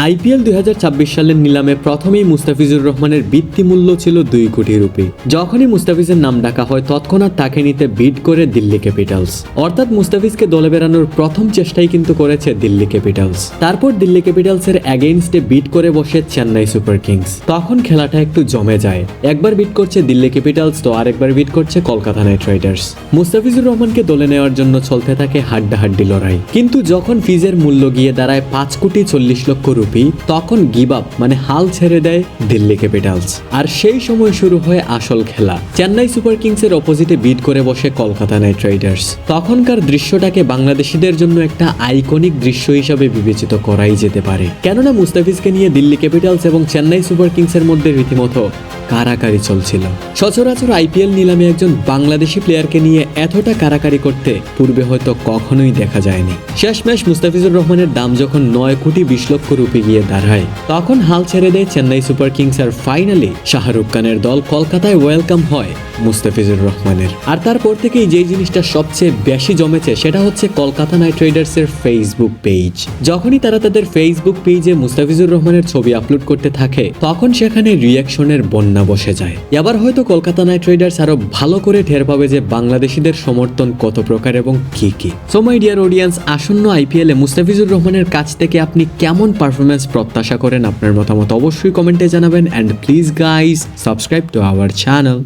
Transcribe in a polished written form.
IPL 2026 সালের নিলামে প্রথমেই মুস্তাফিজুর রহমানের বৃত্তি মূল্য ছিল 2 কোটি রুপি। যখনই মুস্তাফিজের নাম ডাকা হয় তৎক্ষণাৎ তাকে নিতে বিড করে দিল্লি ক্যাপিটালস। অর্থাৎ মুস্তাফিজকে দলে বেরানোর প্রথম চেষ্টাই কিন্তু করেছে দিল্লি ক্যাপিটালস। তারপর দিল্লি ক্যাপিটালসের অ্যাগেইনস্টে বিড করে বসে চেন্নাই সুপার কিংস। তখন খেলাটা একটু জমে যায়। একবার বিড করছে দিল্লি ক্যাপিটালস তো আরেকবার বিড করছে কলকাতা নাইট রাইডার্স। মুস্তাফিজুর রহমানকে দলে নেওয়ার জন্য চলতে থাকে হাড্ডাহাড্ডি লড়াই। কিন্তু যখন ফিজের মূল্য গিয়ে দাঁড়ায় 5 কোটি 40 লক্ষ রুপি, তখন গিভ আপ মানে হাল ছেড়ে দেয় দিল্লি ক্যাপিটালস। আর সেই সময় শুরু হয় আসল খেলা। চেন্নাই সুপার কিংসের অপোজিটে বিড করে বসে কলকাতা নাইট রাইডার্স। তখনকার দৃশ্যটাকে বাংলাদেশিদের জন্য একটা আইকনিক দৃশ্য হিসাবে বিবেচিত করাই যেতে পারে। কেননা মুস্তাফিজকে নিয়ে দিল্লি ক্যাপিটালস এবং চেন্নাই সুপার কিংসের মধ্যে রীতিমতো কারাকারি চলছিল। সচরাচর আইপিএল নিলামে একজন বাংলাদেশি প্লেয়ারকে নিয়ে এতটা কারাকারি করতে পূর্বে হয়তো কখনোই দেখা যায়নি। শেষমেশ মুস্তাফিজুর রহমানের দাম যখন 9 কোটি 20 লক্ষ রুপি গিয়ে দাঁড়ায়, তখন হাল ছেড়ে দেয় চেন্নাই সুপার কিংস। আর ফাইনালি শাহরুখ খানের দল কলকাতায় ওয়েলকাম হয় মুস্তাফিজুর রহমানের। আর তারপর থেকেই যেই জিনিসটা সবচেয়ে বেশি জমেছে সেটা হচ্ছে কলকাতা নাইট রাইডার্সের ফেসবুক পেজ। যখনই তারা তাদের ফেসবুক পেজে মুস্তাফিজুর রহমানের ছবি আপলোড করতে থাকে, তখন সেখানে রিয়াকশনের বন্যা বসে যায়। এবার হয়তো কলকাতা নাইট রাইডার্স আরো ভালো করে টের পাবে যে বাংলাদেশিদের সমর্থন কত প্রকার এবং কি কি। সো মাই ডিয়ার অডিয়েন্স, আসন্ন আইপিএলে মুস্তাফিজুর রহমানের কাছ থেকে আপনি কেমন পারফরমেন্স প্রত্যাশা করেন? আপনার মতামত অবশ্যই কমেন্টে জানাবেন। And please guys, subscribe to our channel.